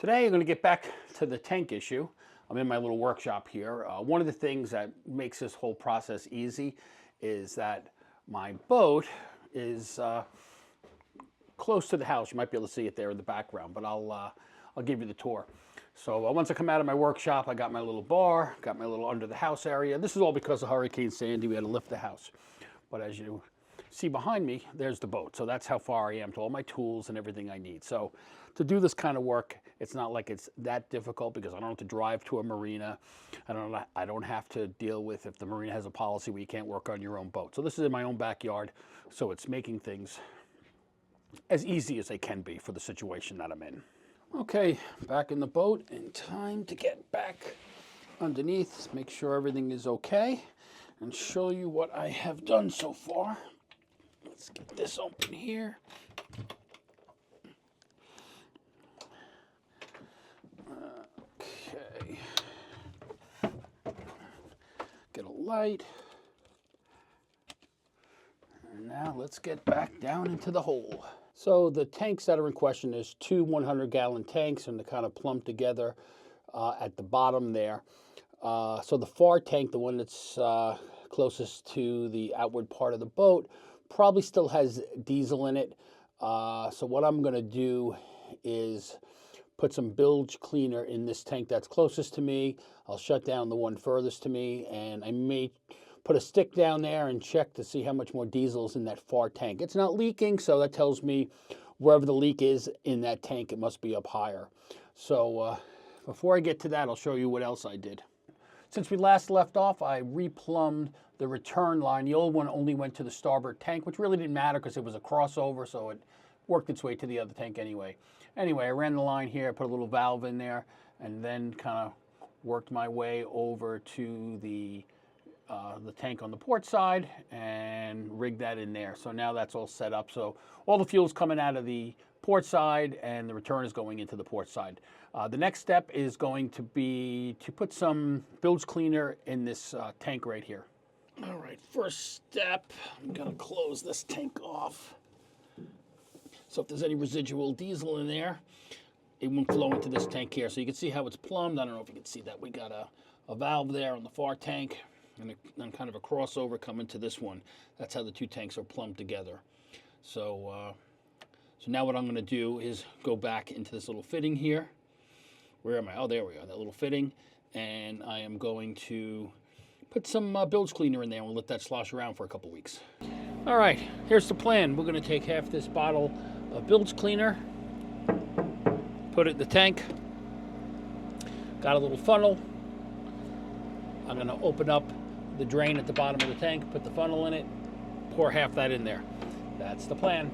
Today I'm going to get back to the tank issue. I'm in my little workshop here. One of the things that makes this whole process easy is that my boat is close to the house. You might be able to see it there in the background, but I'll give you the tour. So once I come out of my workshop, I got my little bar, got my little under the house area. This is all because of Hurricane Sandy. We had to lift the house. But as you see behind me, there's the boat. So that's how far I am to all my tools and everything I need. So to do this kind of work, it's not like it's that difficult because I don't have to drive to a marina. I don't have to deal with if the marina has a policy where you can't work on your own boat. So this is in my own backyard. So it's making things as easy as they can be for the situation that I'm in. Okay, back in the boat and time to get back underneath, make sure everything is okay and show you what I have done so far. Let's get this open here. Okay. Get a light. And now let's get back down into the hole. So the tanks that are in question, there's two 100-gallon tanks and they're kind of plumbed together at the bottom there. So the far tank, the one that's closest to the outward part of the boat, probably still has diesel in it. So what I'm going to do is put some bilge cleaner in this tank that's closest to me. I'll shut down the one furthest to me, and I may put a stick down there and check to see how much more diesel is in that far tank. It's not leaking, so that tells me wherever the leak is in that tank, it must be up higher. So before I get to that, I'll show you what else I did. Since we last left off, I replumbed the return line. The old one only went to the starboard tank, which really didn't matter because it was a crossover, so it worked its way to the other tank anyway. Anyway, I ran the line here, put a little valve in there, and then kind of worked my way over to the tank on the port side and rigged that in there. So now that's all set up. So all the fuel's coming out of the port side and the return is going into the port side. The next step is going to be to put some bilge cleaner in this tank right here. All right, first step, I'm gonna close this tank off. So if there's any residual diesel in there, it won't flow into this tank here. So you can see how it's plumbed. I don't know if you can see that. We got a valve there on the far tank and then kind of a crossover coming to this one. That's how the two tanks are plumbed together. So now what I'm going to do is go back into this little fitting here. Where am I? Oh, there we are, that little fitting. And I am going to put some bilge cleaner in there and we'll let that slosh around for a couple weeks. All right, here's the plan. We're going to take half this bottle of bilge cleaner, put it in the tank. Got a little funnel. I'm going to open up the drain at the bottom of the tank, put the funnel in it, pour half that in there. That's the plan.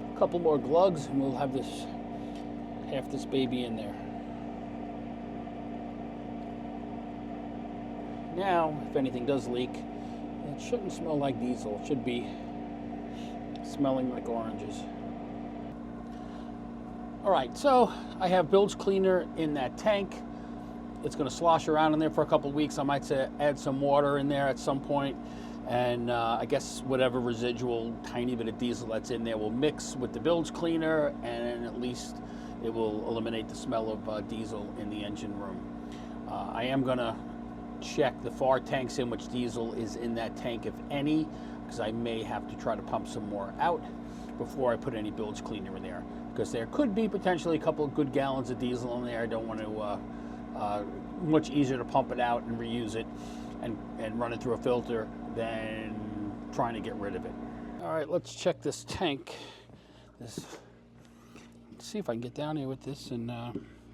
A couple more glugs and we'll have half this baby in there. Now, if anything does leak, it shouldn't smell like diesel. It should be smelling like oranges. All right, so I have bilge cleaner in that tank. It's going to slosh around in there for a couple of weeks. I might say add some water in there at some point, and I guess whatever residual tiny bit of diesel that's in there will mix with the bilge cleaner, and at least it will eliminate the smell of diesel in the engine room. I am going to check the far tanks in which diesel is in that tank, if any, because I may have to try to pump some more out before I put any bilge cleaner in there, because there could be potentially a couple of good gallons of diesel in there. I don't want to much easier to pump it out and reuse it and run it through a filter than trying to get rid of it. All right, let's check this tank. Let's see if I can get down here with this and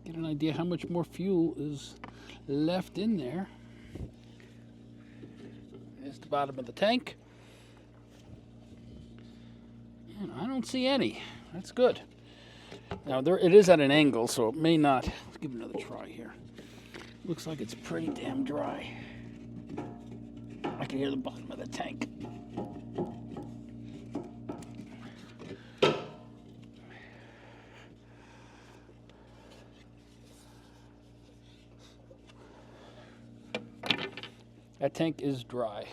get an idea how much more fuel is left in there. There's the bottom of the tank. And I don't see any. That's good. Now it is at an angle, so it may not. Let's give it another try here. Looks like it's pretty damn dry. I can hear the bottom of the tank. That tank is dry.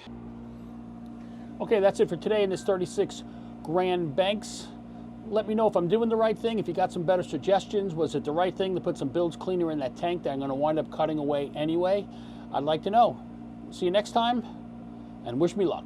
Okay, that's it for today in this 36 Grand Banks. Let me know if I'm doing the right thing, if you got some better suggestions. Was it the right thing to put some bilge cleaner in that tank that I'm going to wind up cutting away anyway? I'd like to know. See you next time, and wish me luck.